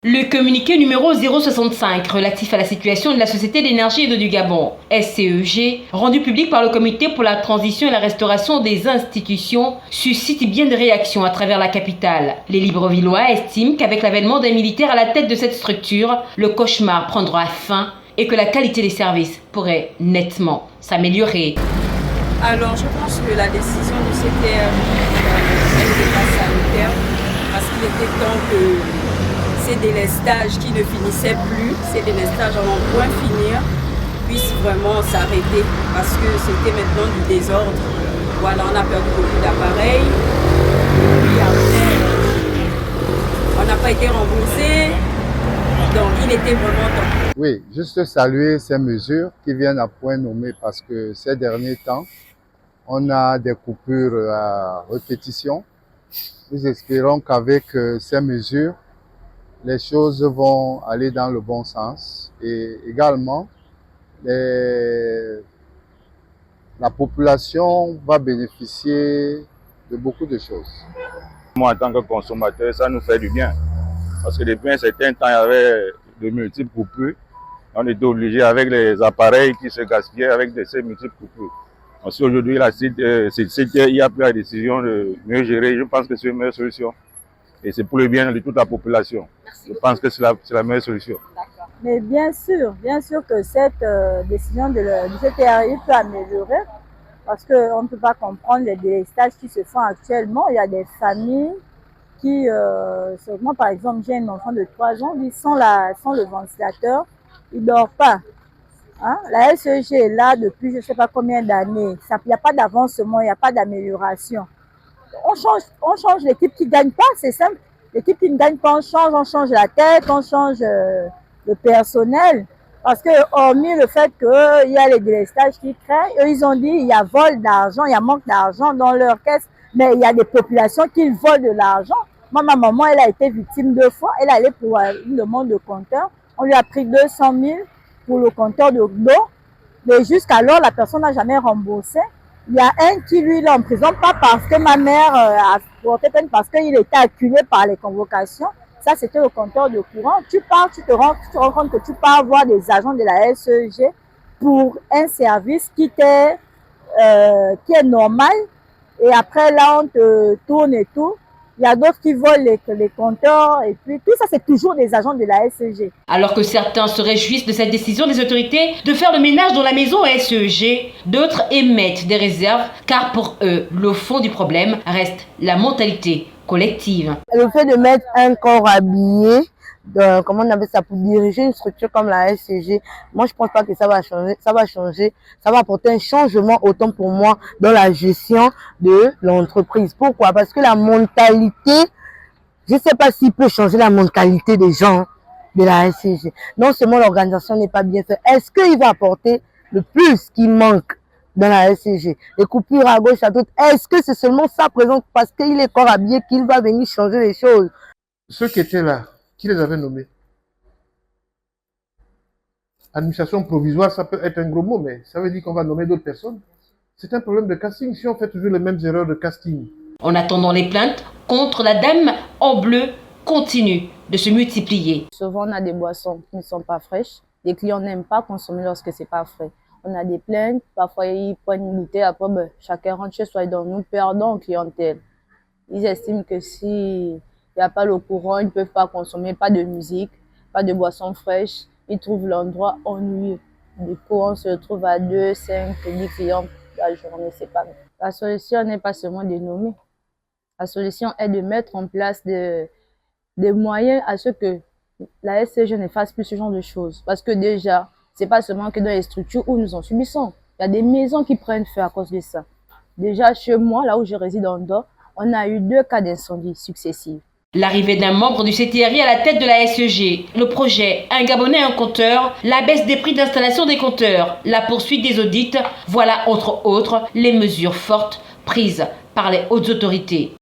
Le communiqué numéro 065 relatif à la situation de la Société d'énergie et d'eau du Gabon, SCEG, rendu public par le Comité pour la transition et la restauration des institutions, suscite bien de réactions à travers la capitale. Les Librevillois estiment qu'avec l'avènement d'un militaire à la tête de cette structure, le cauchemar prendra fin et que la qualité des services pourrait nettement s'améliorer. Alors, je pense que la décision du CTR n'était pas sanitaire parce qu'il était temps que ces délestages qui ne finissaient plus, ces délestages en un point finir, puissent vraiment s'arrêter parce que c'était maintenant du désordre. Voilà, on a perdu beaucoup d'appareils, puis après, on n'a pas été remboursé, donc il était vraiment temps. Oui, juste saluer ces mesures qui viennent à point nommé parce que ces derniers temps, on a des coupures à répétition. Nous espérons qu'avec ces mesures, les choses vont aller dans le bon sens et également la population va bénéficier de beaucoup de choses. Moi, en tant que consommateur, ça nous fait du bien parce que depuis un certain temps, il y avait de multiples coupures. On était obligé avec les appareils qui se gaspillaient avec ces multiples coupures. Si aujourd'hui, il a pris la décision de mieux gérer, je pense que c'est une meilleure solution. Et c'est pour le bien de toute la population. Je pense que c'est la meilleure solution. Mais bien sûr que cette décision du CTRI peut améliorer parce qu'on ne peut pas comprendre les délestages qui se font actuellement. Il y a des familles qui, moi par exemple, j'ai un enfant de 3 ans, lui, sans le ventilateur, il ne dort pas. Hein? La SEG est là depuis je ne sais pas combien d'années. Il n'y a pas d'avancement, il n'y a pas d'amélioration. On change l'équipe qui ne gagne pas, c'est simple. L'équipe qui ne gagne pas, on change la tête, on change le personnel. Parce que, hormis le fait qu'il y a les délestages qui créent, eux, ils ont dit qu'il y a vol d'argent, il y a manque d'argent dans leur caisse, mais il y a des populations qui volent de l'argent. Moi, ma maman, elle a été victime 2 fois. Elle est allée pour une demande de compteur. On lui a pris 200 000 pour le compteur d'eau. Mais jusqu'alors, la personne n'a jamais remboursé. Il y a un qui, lui, est en prison, pas parce que ma mère a porté peine, parce qu'il était acculé par les convocations. Ça, c'était le compteur de courant. Tu pars, tu te rends compte que tu pars voir des agents de la SEG pour un service qui est normal. Et après, là, on te tourne et tout. Il y a d'autres qui volent les compteurs et puis tout ça, c'est toujours des agents de la SEG. Alors que certains se réjouissent de cette décision des autorités de faire le ménage dans la maison SEG, d'autres émettent des réserves car pour eux, le fond du problème reste la mentalité collective. Le fait de mettre un corps habillé, comment on appelle ça, pour diriger une structure comme la SCG, moi je pense pas que ça va changer, ça va apporter un changement autant pour moi dans la gestion de l'entreprise. Pourquoi? Parce que la mentalité, je sais pas s'il peut changer la mentalité des gens de la SCG. Non seulement l'organisation n'est pas bien faite, est-ce qu'il va apporter le plus qui manque dans la SCG? Les coupures à gauche, à droite, est-ce que c'est seulement ça présent parce qu'il est corps habillé qu'il va venir changer les choses? Ceux qui étaient là, qui les avait nommés? Administration provisoire, ça peut être un gros mot, mais ça veut dire qu'on va nommer d'autres personnes. C'est un problème de casting si on fait toujours les mêmes erreurs de casting. En attendant, les plaintes contre la dame en bleu continuent de se multiplier. Souvent, on a des boissons qui ne sont pas fraîches. Les clients n'aiment pas consommer lorsque ce n'est pas frais. On a des plaintes, parfois ils prennent une bouteille, après chacun rentre chez soi et donc nous perdons en clientèle. Ils estiment que s'il n'y a pas le courant, ils ne peuvent pas consommer, pas de musique, pas de boissons fraîches. Ils trouvent l'endroit ennuyeux. Du coup, on se retrouve à 2, 5, 10 clients la journée, c'est pas bien. La solution n'est pas seulement de nommer. La solution est de mettre en place des moyens à ce que la SCG ne fasse plus ce genre de choses. Parce que déjà, c'est pas seulement que dans les structures où nous en subissons. Il y a des maisons qui prennent feu à cause de ça. Déjà, chez moi, là où je réside en Dor, on a eu 2 cas d'incendie successifs. L'arrivée d'un membre du CTRI à la tête de la SEG, le projet Un Gabonais, un compteur, la baisse des prix d'installation des compteurs, la poursuite des audits, voilà entre autres les mesures fortes prises par les hautes autorités.